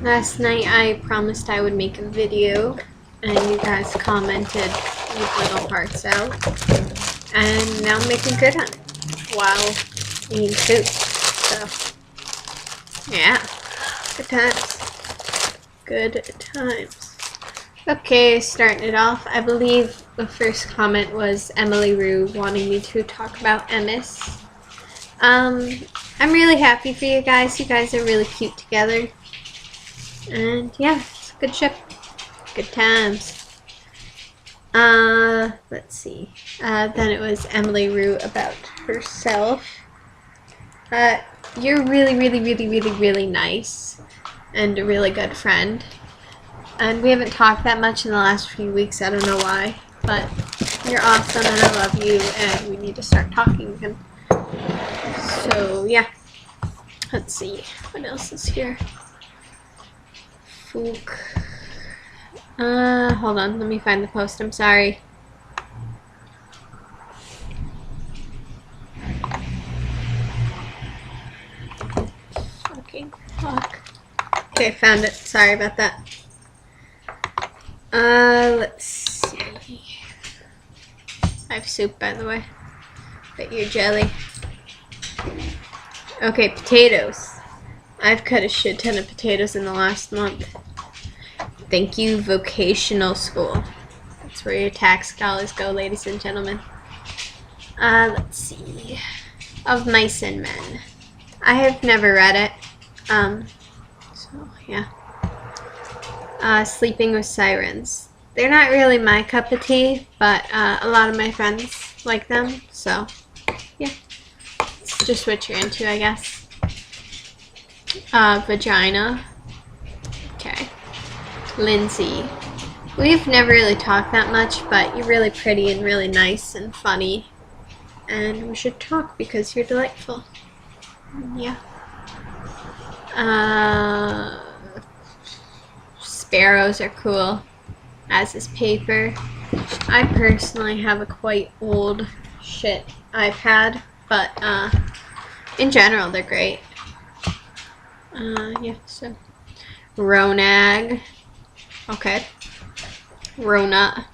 Last night I promised I would make a video and you guys commented with little hearts out, and now I'm making good on it while eating food. So yeah, good times. Good times. Okay, starting it off, I believe the first comment was Emily Rue wanting me to talk about MS. I'm really happy for you guys. You guys are really cute together. And yeah, it's a good ship. Good times. Let's see. Then it was Emily Rue about herself. You're really nice and a really good friend. And we haven't talked that much in the last few weeks. I don't know why, but you're awesome and I love you and we need to start talking again. So yeah. Let's see. What else is here? Fook. Hold on, let me find the post. I'm sorry. Fucking fuck. Okay, found it. Sorry about that. Let's see. I have soup, by the way. But you're jelly. Okay, potatoes. I've cut a shit ton of potatoes in the last month. Thank you, vocational school. That's where your tax dollars go, ladies and gentlemen. Let's see. Of Mice and Men. I have never read it. So, yeah. Sleeping with Sirens. They're not really my cup of tea, but a lot of my friends like them, so, yeah. It's just what you're into, I guess. Vagina. Okay. Lindsay. We've never really talked that much, but you're really pretty and really nice and funny. And we should talk because you're delightful. Yeah. Sparrows are cool, as is paper. I personally have a quite old shit iPad, but in general they're great. Yeah, so Ronag. Okay. Rona.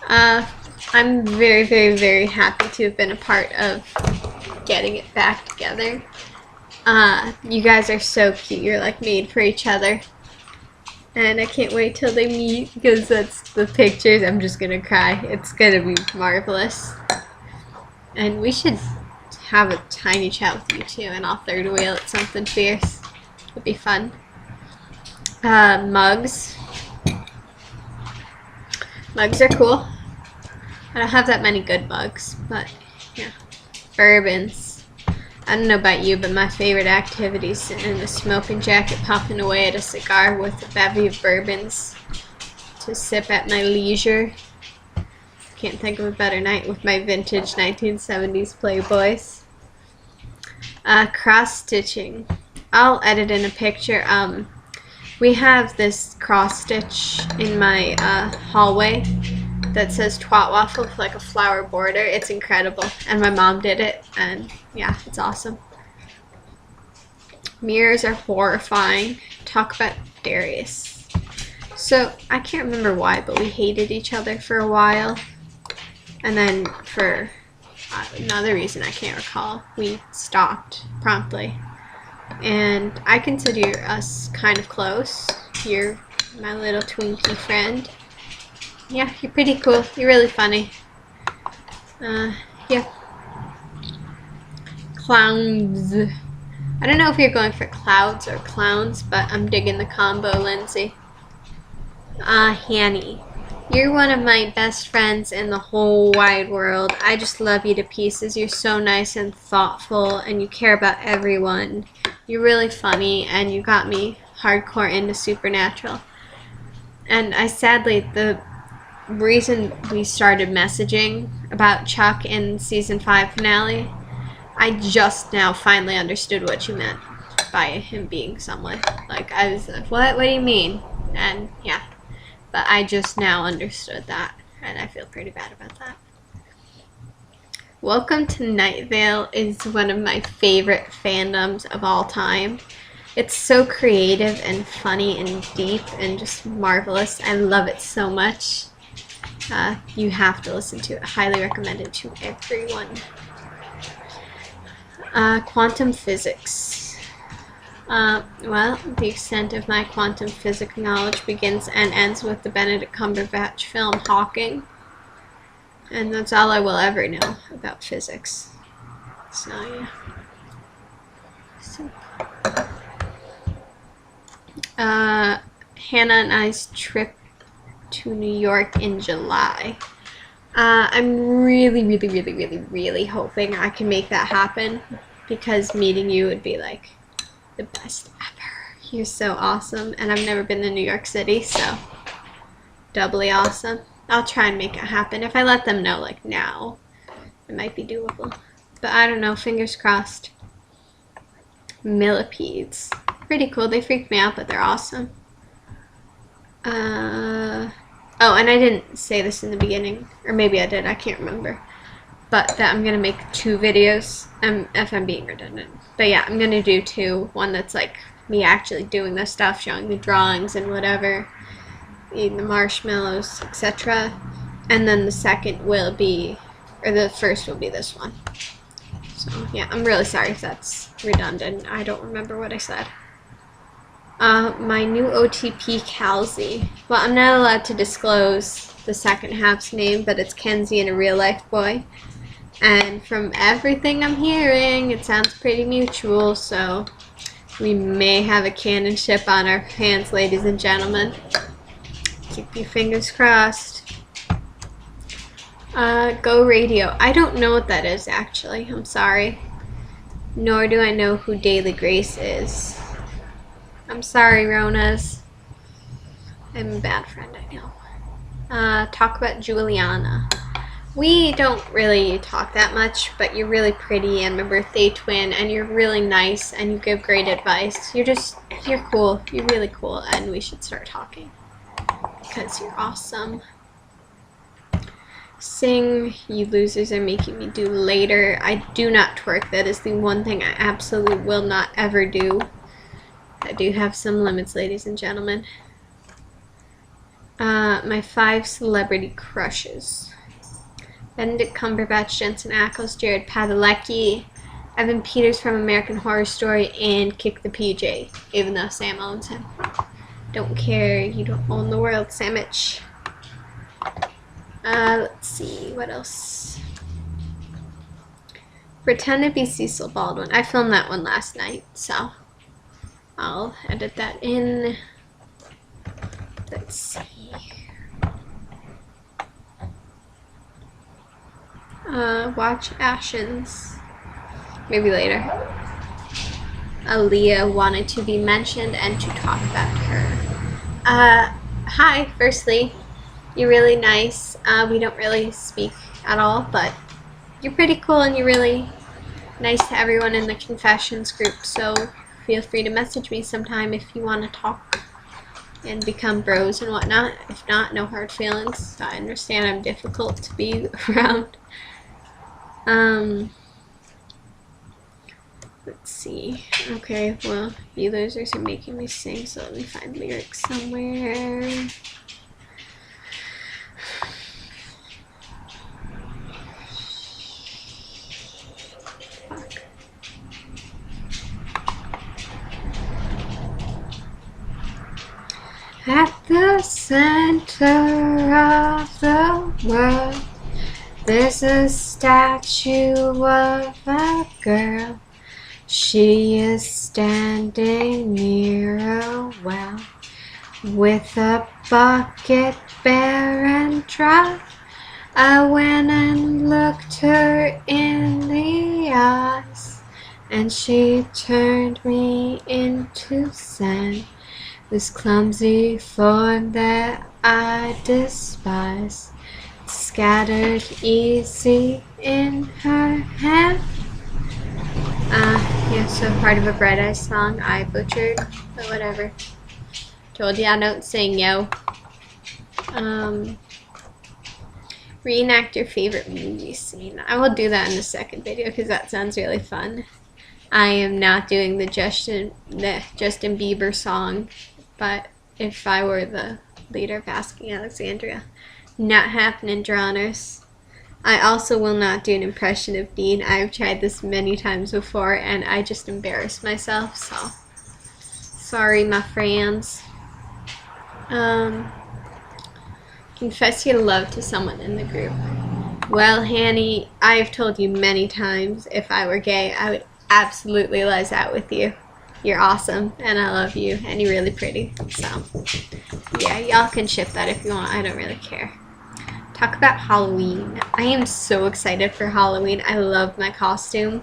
I'm very happy to have been a part of getting it back together. You guys are so cute. You're like made for each other. And I can't wait till they meet because that's the pictures. I'm just gonna cry. It's gonna be marvelous. And we should have a tiny chat with you too, and I'll third wheel at something fierce. It'd be fun. Mugs. Mugs are cool. I don't have that many good mugs, but yeah. Bourbons. I don't know about you, but my favorite activity is sitting in a smoking jacket, puffing away at a cigar with a bevy of bourbons to sip at my leisure. Can't think of a better night with my vintage 1970s Playboys. Cross stitching. I'll edit in a picture. We have this cross stitch in my hallway that says twat waffle with like a flower border. It's incredible, and my mom did it, and yeah, it's awesome. Mirrors are horrifying. Talk about Darius. So I can't remember why, but we hated each other for a while, and then for another reason I can't recall, we stopped promptly. And I consider us kind of close. You're my little Twinkie friend. Yeah, you're pretty cool. You're really funny. Yeah. Clowns. I don't know if you're going for clouds or clowns, but I'm digging the combo, Lindsay. Hanny. You're one of my best friends in the whole wide world. I just love you to pieces. You're so nice and thoughtful, and you care about everyone. You're really funny, and you got me hardcore into Supernatural. And the reason we started messaging about Chuck in season 5 finale, I just now finally understood what you meant by him being someone. Like, I was like, what do you mean? And yeah, but I just now understood that, and I feel pretty bad about that. Welcome to Night Vale is one of my favorite fandoms of all time. It's so creative and funny and deep and just marvelous. I love it so much. You have to listen to it. Highly recommend it to everyone. Quantum physics. Well, the extent of my quantum physics knowledge begins and ends with the Benedict Cumberbatch film Hawking. And that's all I will ever know about physics. So, yeah. So, Hannah and I's trip to New York in July. I'm really hoping I can make that happen, because meeting you would be like the best ever. You're so awesome, and I've never been to New York City, so doubly awesome. I'll try and make it happen. If I let them know like now, it might be doable. But I don't know, fingers crossed. Millipedes. Pretty cool. They freak me out, but they're awesome. Oh, and I didn't say this in the beginning, or maybe I did, I can't remember. But that I'm gonna make 2 videos, if I'm being redundant. But yeah, I'm gonna do 2. One that's like me actually doing this stuff, showing the drawings and whatever, eating the marshmallows, etc. And then the second will be, or the first will be this one. So yeah, I'm really sorry if that's redundant. I don't remember what I said. My new OTP, Calzy. Well, I'm not allowed to disclose the second half's name, but it's Kenzie and a real life boy. And from everything I'm hearing, it sounds pretty mutual, so we may have a canonship on our hands, ladies and gentlemen. Keep your fingers crossed. Go Radio. I don't know what that is, actually. I'm sorry. Nor do I know who Daily Grace is. I'm sorry, Ronas. I'm a bad friend, I know. Talk about Juliana. We don't really talk that much, but you're really pretty and my birthday twin, and you're really nice and you give great advice. You're cool. You're really cool, and we should start talking because you're awesome. Sing, you losers are making me do later. I do not twerk. That is the one thing I absolutely will not ever do. I do have some limits, ladies and gentlemen. My 5 celebrity crushes. Benedict Cumberbatch, Jensen Ackles, Jared Padalecki, Evan Peters from American Horror Story, and Kick the PJ, even though Sam owns him. Don't care, you don't own the world, Samich. Let's see, what else? Pretend to be Cecil Baldwin. I filmed that one last night, so I'll edit that in. Let's see. Watch Ashens. Maybe later. Aaliyah wanted to be mentioned and to talk about her. Hi, firstly. You're really nice. We don't really speak at all, but you're pretty cool and you're really nice to everyone in the confessions group, so feel free to message me sometime if you want to talk and become bros and whatnot. If not, no hard feelings. I understand I'm difficult to be around. Let's see. Okay, well, you losers are making me sing, so let me find lyrics somewhere. At the center of the world, there's a statue of a girl. She is standing near a well with a bucket bare and dry. I went and looked her in the eyes, and she turned me into sand. This clumsy form that I despise, scattered easy in her hand. Yeah, so part of a Bright Eyes song I butchered, but whatever. Told you I don't sing, yo. Reenact your favorite movie scene. I will do that in the second video because that sounds really fun. I am not doing the Justin Bieber song, but if I were the leader of Asking Alexandria, not happening, Drowners. I also will not do an impression of Dean. I've tried this many times before and I just embarrassed myself, so sorry, my friends. Confess your love to someone in the group. Well, Hanny, I've told you many times if I were gay, I would absolutely lies out with you. You're awesome, and I love you, and you're really pretty. So, yeah, y'all can ship that if you want. I don't really care. Talk about Halloween. I am so excited for Halloween. I love my costume,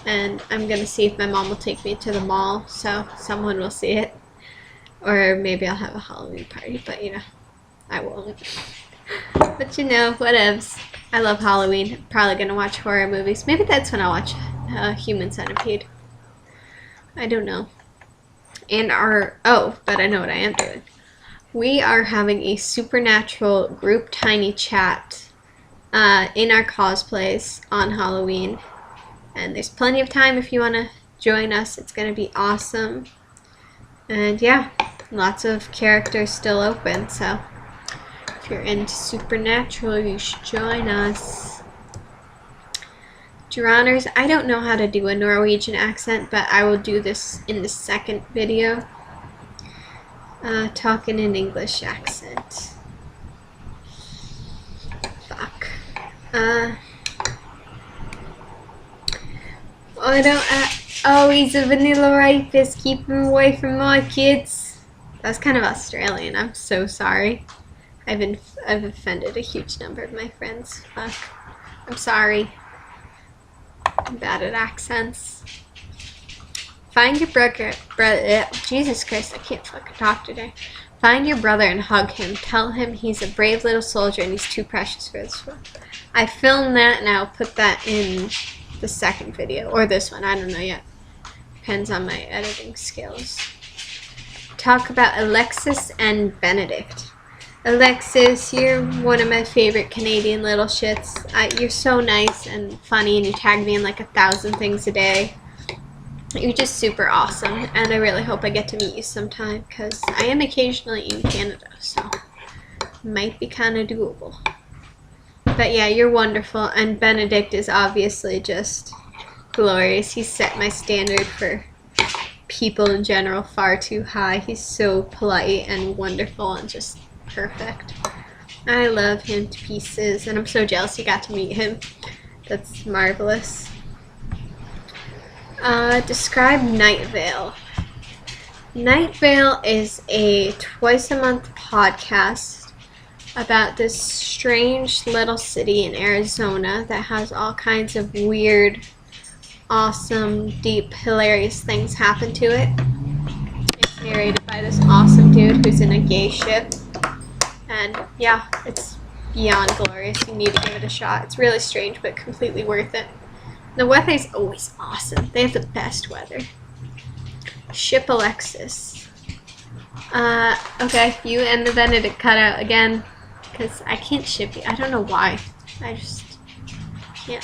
and I'm gonna see if my mom will take me to the mall, so someone will see it. Or maybe I'll have a Halloween party, but you know, I won't. But you know, whatevs. I love Halloween. I'm probably gonna watch horror movies. Maybe that's when I'll watch Human Centipede. I don't know. But I know what I am doing. We are having a supernatural group tiny chat in our cosplays on Halloween. And there's plenty of time if you want to join us. It's going to be awesome. And yeah, lots of characters still open. So if you're into supernatural, you should join us. Drowners, I don't know how to do a Norwegian accent, but I will do this in the second video. Talking an English accent. Fuck. Oh, he's a vanilla rapist. Keep him away from my kids. That's kind of Australian. I'm so sorry. I've offended a huge number of my friends. Fuck. I'm sorry. I'm bad at accents. Find your brother. Jesus Christ, I can't fucking talk today. Find your brother and hug him. Tell him he's a brave little soldier and he's too precious for this one. I filmed that and I'll put that in the second video. Or this one, I don't know yet. Depends on my editing skills. Talk about Alexis and Benedict. Alexis, you're one of my favorite Canadian little shits. You're so nice and funny and you tag me in like 1,000 things a day. You're just super awesome, and I really hope I get to meet you sometime, because I am occasionally in Canada, so it might be kind of doable. But yeah, you're wonderful, and Benedict is obviously just glorious. He set my standard for people in general far too high. He's so polite and wonderful and just perfect. I love him to pieces, and I'm so jealous you got to meet him. That's marvelous. Describe Night Vale. Night Vale is a twice-a-month podcast about this strange little city in Arizona that has all kinds of weird, awesome, deep, hilarious things happen to it. It's narrated by this awesome dude who's in a gay ship. And yeah, it's beyond glorious. You need to give it a shot. It's really strange, but completely worth it. The weather is always awesome. They have the best weather. Ship Alexis. Okay, you and the Benedict cut out again, because I can't ship you. I don't know why. I just can't.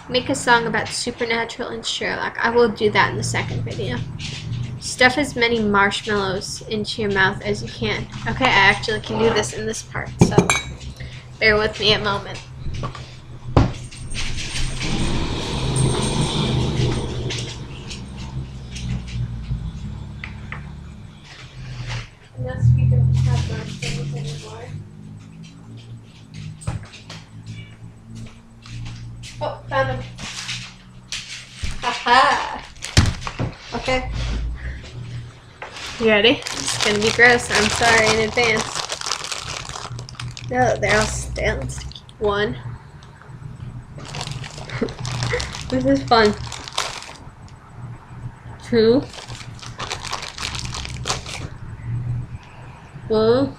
Make a song about Supernatural and Sherlock. I will do that in the second video. Stuff as many marshmallows into your mouth as you can. Okay, I actually can do this in this part, so bear with me a moment. Unless we don't have marshmallows anymore. Oh, found him. Haha. Okay. You ready? It's gonna be gross. I'm sorry in advance. No, they're all stale and sticky. One. This is fun. Two. One.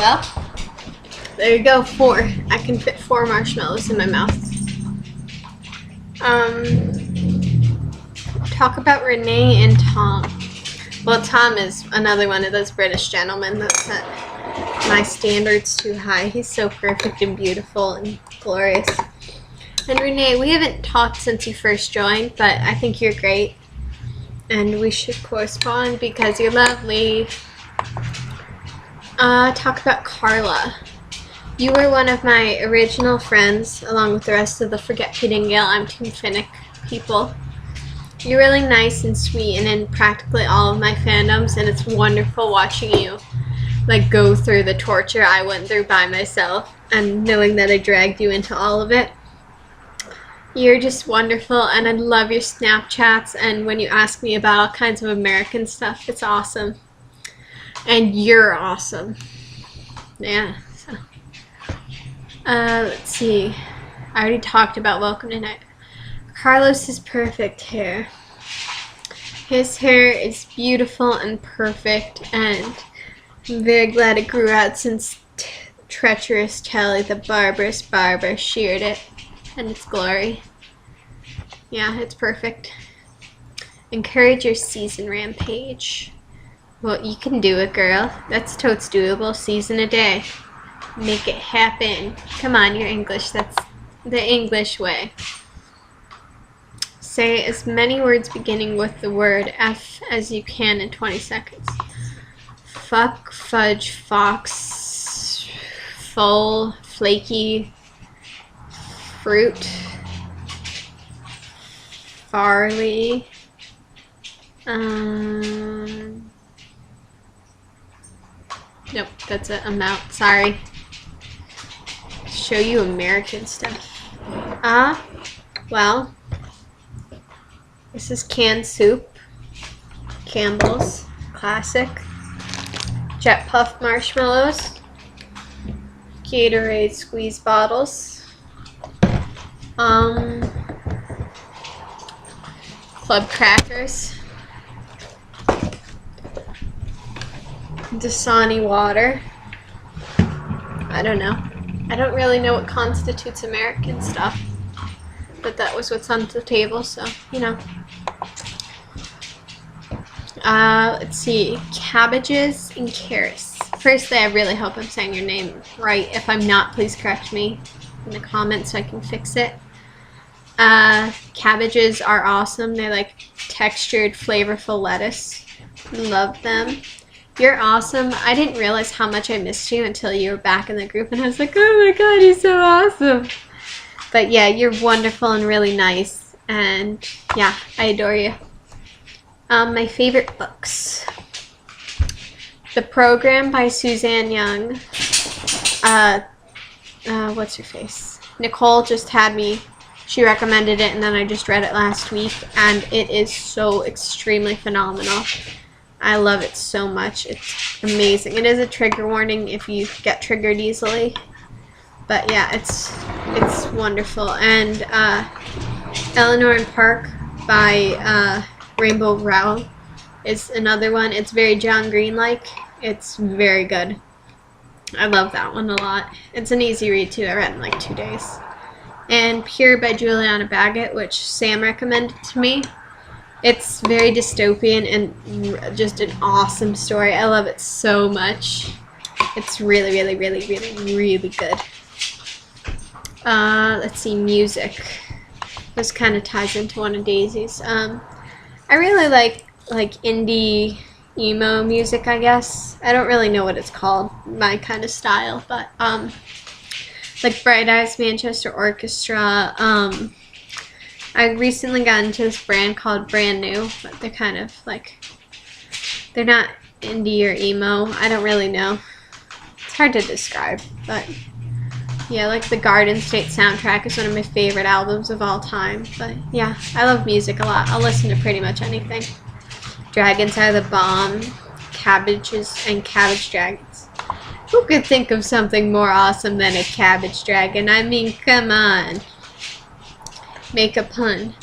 Well, there you go, 4. I can fit 4 marshmallows in my mouth. Talk about Renee and Tom. Well, Tom is another one of those British gentlemen that set my standards too high. He's so perfect and beautiful and glorious. And Renee, we haven't talked since you first joined, but I think you're great. And we should correspond because you're lovely. Talk about Carla. You were one of my original friends, along with the rest of the Forget Petingale, I'm Team Finnick people. You're really nice and sweet and in practically all of my fandoms, and it's wonderful watching you like go through the torture I went through by myself and knowing that I dragged you into all of it. You're just wonderful, and I love your Snapchats, and when you ask me about all kinds of American stuff, it's awesome. And you're awesome. Yeah, so. Let's see. I already talked about Welcome Tonight. Carlos's perfect hair. His hair is beautiful and perfect, and I'm very glad it grew out since treacherous Telly, the barbarous barber, sheared it in its glory. Yeah, it's perfect. Encourage your season rampage. Well, you can do it, girl. That's totes doable. Season a day. Make it happen. Come on, you're English. That's the English way. Say as many words beginning with the word F as you can in 20 seconds. Fuck, fudge, fox, full, flaky, fruit, farley, nope, that's it, I'm out, sorry. Show you American stuff. Well, this is canned soup, Campbell's, classic, Jet Puff marshmallows, Gatorade squeeze bottles, club crackers, Dasani water. I don't know. I don't really know what constitutes American stuff, but that was what's on the table, so, you know. Let's see. Cabbages and carrots. Firstly, I really hope I'm saying your name right. If I'm not, please correct me in the comments so I can fix it. Cabbages are awesome. They're like textured, flavorful lettuce. Love them. You're awesome. I didn't realize how much I missed you until you were back in the group, and I was like, oh my god, he's so awesome. But yeah, you're wonderful and really nice, and yeah, I adore you. My favorite books. The Program by Suzanne Young. What's her face? Nicole just had me. She recommended it, and then I just read it last week, and it is so extremely phenomenal. I love it so much. It's amazing. It is a trigger warning if you get triggered easily. But yeah, it's wonderful. And Eleanor and Park by Rainbow Rowell is another one. It's very John Green-like. It's very good. I love that one a lot. It's an easy read too. I read it in like 2 days. And Pure by Juliana Baggett, which Sam recommended to me. It's very dystopian and just an awesome story. I love it so much. It's really, really, really, really, really good. Let's see, music. This kind of ties into one of Daisy's. I really like indie emo music, I guess. I don't really know what it's called, my kind of style, but like Bright Eyes Manchester Orchestra. I recently got into this brand called Brand New, but they're kind of like, they're not indie or emo. I don't really know. It's hard to describe, but yeah, like the Garden State soundtrack is one of my favorite albums of all time. But yeah, I love music a lot. I'll listen to pretty much anything. Dragons Are the Bomb, Cabbages and Cabbage Dragons. Who could think of something more awesome than a cabbage dragon? I mean, come on. Make a pun.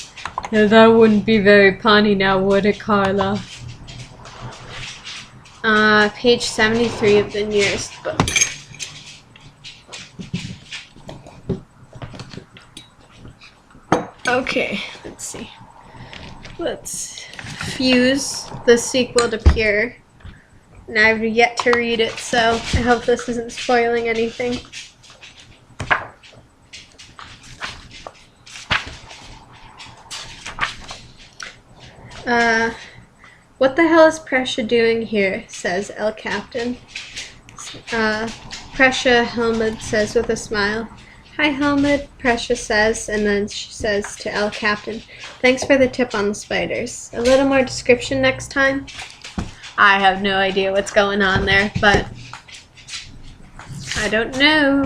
No, that wouldn't be very punny now, would it, Carla? Page 73 of the nearest book. Okay, let's see. Let's fuse the sequel to Pure. And I've yet to read it, so I hope this isn't spoiling anything. What the hell is Prescia doing here? Says El Captain. Prescia, Helmut says with a smile. Hi Helmut, Prescia says, and then she says to El Captain, thanks for the tip on the spiders. A little more description next time? I have no idea what's going on there, but I don't know.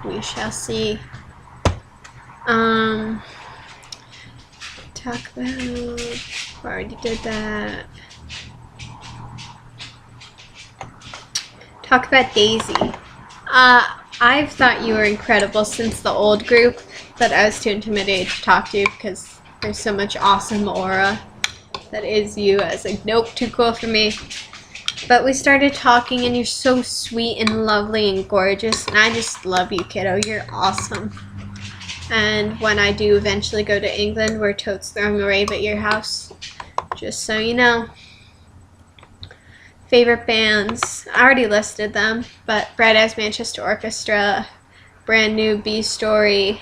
We shall see. Talk about... I already did that. Talk about Daisy. I've thought you were incredible since the old group, but I was too intimidated to talk to you because there's so much awesome aura that is you. I was like, nope, too cool for me. But we started talking and you're so sweet and lovely and gorgeous, and I just love you, kiddo. You're awesome. And when I do eventually go to England, we're totes throwing a rave at your house. Just so you know. Favorite bands. I already listed them, but Bright Eyes Manchester Orchestra, Brand New, B Story.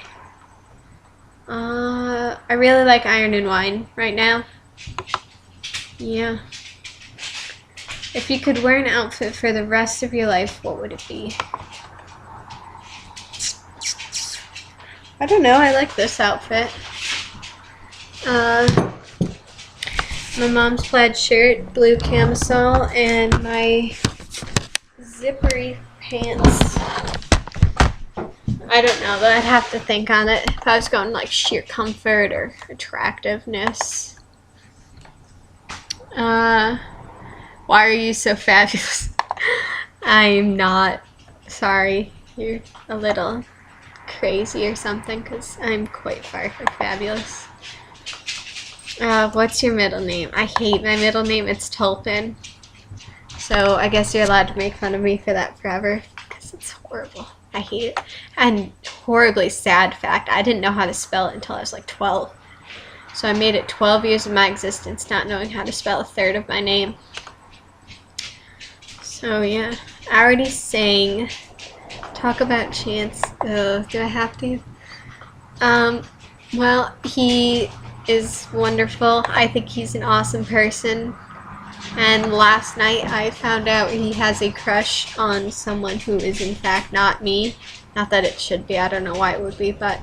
I really like Iron and Wine right now. Yeah. If you could wear an outfit for the rest of your life, what would it be? I don't know, I like this outfit. My mom's plaid shirt, blue camisole, and my zippery pants. I don't know, but I'd have to think on it if I was going like sheer comfort or attractiveness. Why are you so fabulous? I'm not. Sorry, you're a little crazy or something, because I'm quite far from fabulous. What's your middle name? I hate my middle name. It's Tulpin. So I guess you're allowed to make fun of me for that forever, because it's horrible. I hate it. And horribly sad fact, I didn't know how to spell it until I was like 12. So I made it 12 years of my existence not knowing how to spell a third of my name. So yeah, I already sang. Talk about Chance. Oh, do I have to? Well, he is wonderful. I think he's an awesome person. And last night I found out he has a crush on someone who is in fact not me. Not that it should be, I don't know why it would be, but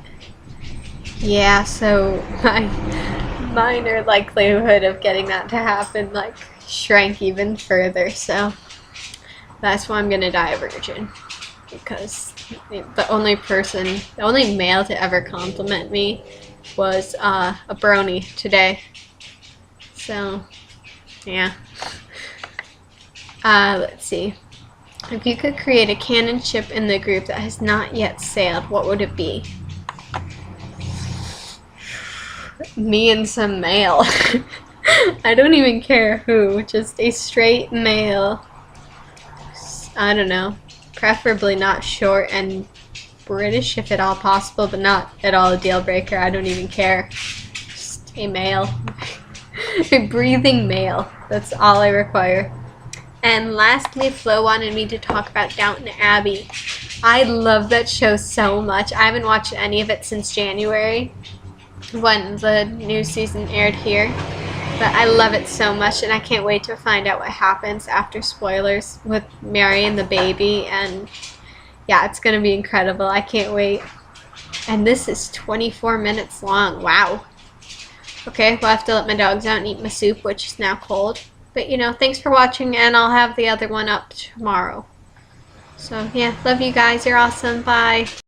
yeah, so my minor likelihood of getting that to happen like shrank even further, so that's why I'm gonna die a virgin. Because the only male to ever compliment me was a brony today. So, yeah. Let's see. If you could create a canon ship in the group that has not yet sailed, what would it be? Me and some male. I don't even care who, just a straight male. I don't know. Preferably not short and British if at all possible, but not at all a deal breaker. I don't even care. Just a male. A breathing male. That's all I require. And lastly, Flo wanted me to talk about Downton Abbey. I love that show so much. I haven't watched any of it since January when the new season aired here. But I love it so much, and I can't wait to find out what happens after spoilers with Mary and the baby. And yeah, it's going to be incredible. I can't wait. And this is 24 minutes long. Wow. Okay, we'll have to let my dogs out and eat my soup, which is now cold. But, you know, thanks for watching, and I'll have the other one up tomorrow. So, yeah, love you guys. You're awesome. Bye.